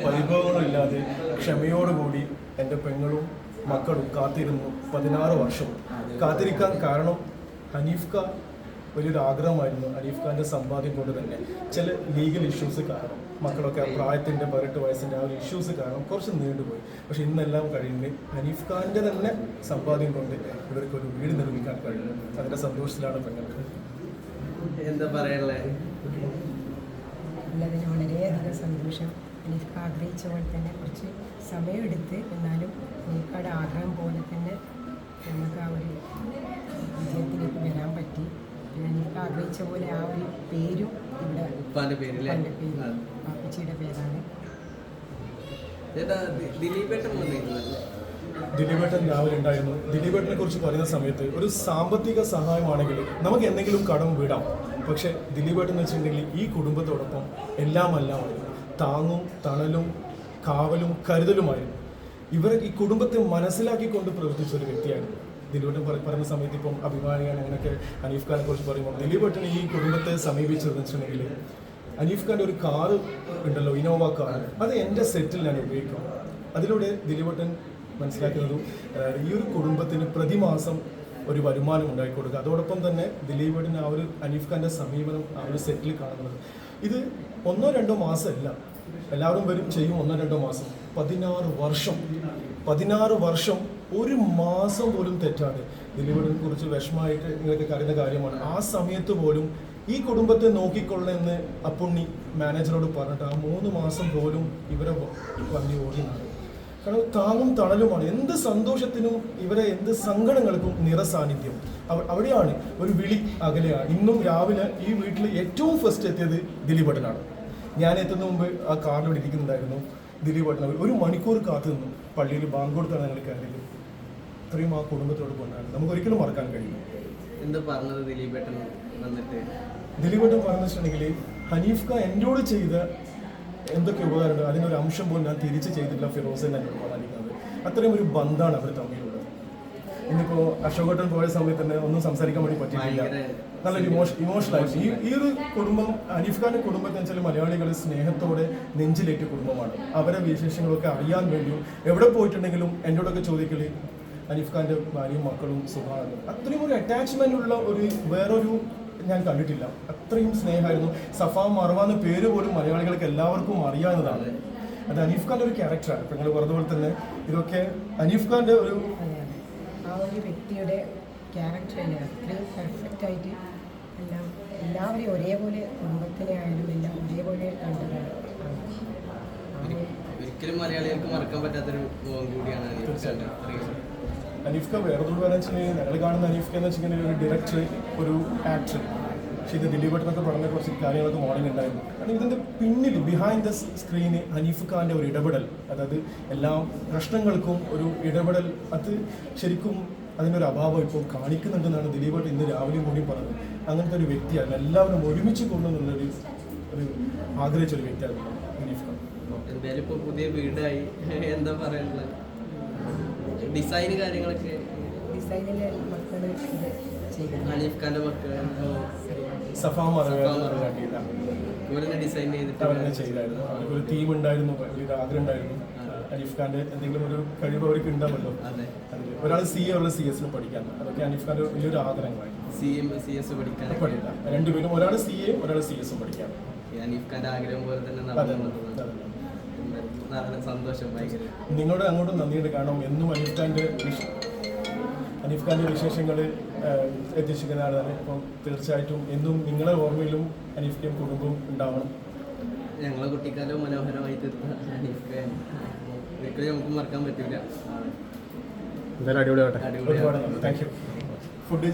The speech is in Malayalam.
പരിഭവങ്ങളില്ലാതെ ക്ഷമയോടുകൂടി എൻ്റെ പെങ്ങളും മക്കളും കാത്തിരുന്നു 16 വർഷം. കാത്തിരിക്കാൻ കാരണം ഹനീഫ് ഖാൻ വലിയൊരു ആഗ്രഹമായിരുന്നു. ഹനീഫ് ഖാൻ്റെ സമ്പാദ്യം കൊണ്ട് തന്നെ ചില ലീഗൽ ഇഷ്യൂസ് കാരണം മക്കളൊക്കെ പ്രായത്തിൻ്റെ 18 വയസ്സിൻ്റെ ആ ഒരു ഇഷ്യൂസ് കാരണം കുറച്ച് നീണ്ടുപോയി. പക്ഷെ ഇന്നെല്ലാം കഴിയുന്നത് ഹനീഫ് ഖാൻ്റെ തന്നെ സമ്പാദ്യം കൊണ്ട് ഇവർക്കൊരു വീട് നിർമ്മിക്കാൻ കഴിഞ്ഞു. അതിൻ്റെ സന്തോഷത്തിലാണ് പെങ്ങൾക്ക്. എന്താ പറയാനുള്ളത്? ഉള്ളതിന് വളരെയധികം സന്തോഷം. ഹനീഫ് ഖാൻ ആഗ്രഹിച്ച പോലെ തന്നെ കുറച്ച് സമയമെടുത്ത് എന്നാലും ഹനീഫ് ഖാൻ്റെ ആഗ്രഹം പോലെ തന്നെ നമുക്ക് ആ ഒരു വിജയത്തിലേക്ക് വരാൻ പറ്റി. പിന്നെ ഹനീഫ് ഖാൻ ആഗ്രഹിച്ച പോലെ ആ ഒരു പേരും ഇവിടെ ഉപ്പാന്റെ പേര് പാപ്പച്ചിയുടെ പേരാണ്. ദിലീപേട്ടൻ രാവിലെ ഉണ്ടായിരുന്നു. ദിലീപേട്ടനെ കുറിച്ച് പറയുന്ന സമയത്ത് ഒരു സാമ്പത്തിക സഹായമാണെങ്കിൽ നമുക്ക് എന്തെങ്കിലും കടം വിടാം. പക്ഷെ ദിലീപേട്ടൻ എന്ന് വെച്ചിട്ടുണ്ടെങ്കിൽ ഈ കുടുംബത്തോടൊപ്പം എല്ലാമായിരുന്നു. താങ്ങും തണലും കാവലും കരുതലുമായിരുന്നു. ഈ കുടുംബത്തെ മനസ്സിലാക്കിക്കൊണ്ട് പ്രവർത്തിച്ച ഒരു വ്യക്തിയായിരുന്നു ദിലീപേട്ടൻ. പറയുന്ന സമയത്ത് ഇപ്പം അഭിമാനിയാണ് അങ്ങനെയൊക്കെ ഹനീഫ് ഖാനെ കുറിച്ച് പറയുമ്പോൾ ദിലീപേട്ടൻ ഈ കുടുംബത്തെ സമീപിച്ചതെന്ന് വെച്ചിട്ടുണ്ടെങ്കിൽ ഹനീഫ് ഖാൻ്റെ ഒരു കാറ് ഉണ്ടല്ലോ, ഇനോവ കാർ, അത് എൻ്റെ സെറ്റിൽ ഞാൻ ഉപയോഗിക്കും. അതിലൂടെ ദിലീപേട്ടൻ മനസ്സിലാക്കുന്നതും ഈ ഒരു കുടുംബത്തിന് പ്രതിമാസം ഒരു വരുമാനം ഉണ്ടായിക്കൊടുക്കുക. അതോടൊപ്പം തന്നെ ദിലീപേട്ടൻ ആ ഒരു ഹനീഫ് ഖാൻ്റെ സമീപനം ആ ഒരു സെറ്റിൽ കാണുന്നത് ഇത് 1-2 മാസമല്ല, എല്ലാവരും വരും ചെയ്യും 1-2 മാസം, 16 വർഷം ഒരു മാസം പോലും തെറ്റാതെ ദിലീപേട്ടനെ കുറിച്ച് വിഷമമായിട്ട് നിങ്ങൾക്ക് അറിയുന്ന കാര്യമാണ്. ആ സമയത്ത് പോലും ഈ കുടുംബത്തെ നോക്കിക്കൊള്ളെന്ന് അപ്പുണ്ണി മാനേജറോട് പറഞ്ഞിട്ട് ആ 3 മാസം പോലും ഇവരെ വണ്ടി ഓടിയാണ്. കാരണം താങ്ങും തണലുമാണ്. എന്ത് സന്തോഷത്തിനും എന്ത് സങ്കടങ്ങൾക്കും നിറസാന്നിധ്യം അവിടെയാണ്. ഒരു വിളി അകലെയാണ്. ഇന്നും രാവിലെ ഈ വീട്ടിൽ ഏറ്റവും ഫസ്റ്റ് എത്തിയത് ദിലീപേട്ടനാണ്. ഞാൻ എത്തുന്ന മുമ്പ് ആ കാറിലൂടെ ഇരിക്കുന്നുണ്ടായിരുന്നു. ദിലീപേട്ടൻ 1 മണിക്കൂർ കാത്തു നിന്നു. പള്ളിയിൽ ബാങ്ക് കൊടുത്താണ് ഞങ്ങൾ കയറിയത്. ഇത്രയും ആ കുടുംബത്തോട് കൊണ്ടാണ് നമുക്ക് ഒരിക്കലും മറക്കാൻ കഴിയും. എന്താ പറഞ്ഞത് ദിലീപേട്ടൻ വന്നിട്ട്? ദിലീപേട്ടൻ പറഞ്ഞു വെച്ചിട്ടുണ്ടെങ്കിൽ ഹനീഫ് ഖാൻ എന്നോട് ചെയ്ത എന്തൊക്കെ ഉപകാരമുണ്ട് അതിനൊരു അംശം പോലും ഞാൻ തിരിച്ച് ചെയ്തിട്ടില്ല ഫിറോസ് എന്നോട് പറഞ്ഞിരിക്കുന്നത്. അത്രയും ഒരു ബന്ധമാണ് അവർ തമ്മിലുള്ളത്. ഇന്നിപ്പോൾ അശോകേട്ടൻ പോയ സമയത്ത് തന്നെ ഒന്നും സംസാരിക്കാൻ വേണ്ടി പറ്റിയിട്ടില്ല. നല്ലൊരു ഇമോഷണലായിട്ട് ഈ ഒരു കുടുംബം ഹനീഫ് ഖാൻ്റെ കുടുംബത്തെ വെച്ചാൽ മലയാളികൾ സ്നേഹത്തോടെ നെഞ്ചിലേറ്റ കുടുംബമാണ്. അവരെ വിശേഷങ്ങളൊക്കെ അറിയാൻ വേണ്ടിയും എവിടെ പോയിട്ടുണ്ടെങ്കിലും എന്നോടൊക്കെ ചോദിക്കല് ഹനീഫ് ഖാൻ്റെ ഭാര്യയും മക്കളും സുഖമാണ്. അത്രയും ഒരു അറ്റാച്ച്മെൻ്റ് ഉള്ള വേറൊരു ഞാൻ കണ്ടിട്ടില്ല. അത്രയും സ്നേഹമായിരുന്നു. സഫ മറവ എന്ന പേര് പോലും മലയാളികൾക്ക് എല്ലാവർക്കും അറിയാവുന്നതാണ്. അത് ഹനീഫ് ഖാൻ്റെ ഒരു ക്യാരക്ടറാണ്. ഇപ്പം നിങ്ങൾ പറഞ്ഞ പോലെ തന്നെ ഇതൊക്കെ ഹനീഫ് ഖാൻ്റെ ഒരു വ്യക്തിയുടെ ക്യാരക്ടർ തന്നെയാണ്. അത്രയും പെർഫെക്റ്റ് ആയിട്ട് എല്ലാവരെയും ഒരേപോലെ കുടുംബത്തിനെ ആയാലും എല്ലാം ഒരേപോലെ കണ്ടതാണ്. ഒരിക്കലും മലയാളികൾക്ക് മറക്കാൻ പറ്റാത്തൊരു കൂടിയാണ് ഹനീഫ് ഖാൻ. വേറെ പറയാന്ന് വെച്ചിട്ടുണ്ടെങ്കിൽ ഞങ്ങൾ കാണുന്ന ഹനീഫ് ഖാൻ എന്ന് വെച്ചിട്ടുണ്ടെങ്കിൽ ഒരു ഡയറക്ടർ, ഒരു ആക്ടർ. പക്ഷേ ഇത് ദിലീപേട്ടനൊക്കെ പറഞ്ഞ കുറച്ച് കാര്യങ്ങളൊക്കെ മോർണിംഗ് ഉണ്ടായിരുന്നു. കാരണം ഇതിൻ്റെ പിന്നിൽ ബിഹൈൻഡ് ദ സ്ക്രീന് ഹനീഫ് ഖാൻ്റെ ഒരു ഇടപെടൽ, അതായത് എല്ലാ പ്രശ്നങ്ങൾക്കും ഒരു ഇടപെടൽ, അത് ശരിക്കും അതിനൊരു അഭാവം ഇപ്പോൾ കാണിക്കുന്നുണ്ടെന്നാണ് ദിലീപേട്ടൻ ഇന്ന് രാവിലെയും കൂടിയും പറഞ്ഞത്. അങ്ങനത്തെ ഒരു വ്യക്തിയാണ് എല്ലാവരും ഒരുമിച്ച് കൊണ്ടുവന്നുള്ളൊരു ആഗ്രഹിച്ചൊരു വ്യക്തിയാണ് ഹനീഫ് ഖാൻ. എന്തായാലും ഇപ്പോൾ പുതിയ വീടായി, എന്താ പറയാനുള്ളത്? ഡിസൈന് കാര്യങ്ങളൊക്കെ ഡിസൈനിലെ മക്കൾ ഹനീഫ് ഖാൻ്റെ മക്കൾ സഫ ഡിസൈൻ ചെയ്തിട്ട് അവരെന്നെ ചെയ്തായിരുന്നു. അവർക്കൊരു തീം ഉണ്ടായിരുന്നു, വലിയൊരു ആഗ്രഹം ഉണ്ടായിരുന്നു. ഹനീഫ് ഖാൻ്റെ എന്തെങ്കിലും ഒരു കഴിവ് അവർക്ക് ഉണ്ടാവുമല്ലോ. ഒരാൾ CA, ഒരാൾ CS പഠിക്കാൻ. അതൊക്കെ ഹനീഫ് ഖാൻ്റെ വലിയൊരു ആഗ്രഹമായിരുന്നു. CS പഠിക്കാൻ രണ്ടുപേരും, ഒരാൾ CA, ഒരാൾ CS പഠിക്കാൻ. ഹനീഫ് ഖാൻ്റെ ആഗ്രഹം പോലെ തന്നെ സന്തോഷം. ഭയങ്കര നിങ്ങളുടെ അങ്ങോട്ടും നന്ദിയുണ്ട്. കാരണം എന്നും ഹനീഫ് ഖാൻ്റെ വിശേഷങ്ങൾ എത്തിച്ചിരിക്കുന്ന ആളാണ്. അപ്പം തീർച്ചയായിട്ടും എന്നും നിങ്ങളുടെ ഓർമ്മയിലും ഹനീഫ് ഖാൻ കുടുംബവും ഉണ്ടാവണം. ഞങ്ങളെ കുട്ടിക്കാലം മനോഹരമായി തീർത്ത ഹനീഫ് ഖാൻ ഒരിക്കലും നമുക്ക് മറക്കാൻ പറ്റില്ല. എന്തായാലും അടിപൊളിയാവട്ടെ. ഒരുപാട് നന്ദി. Thank you. ഫുഡ്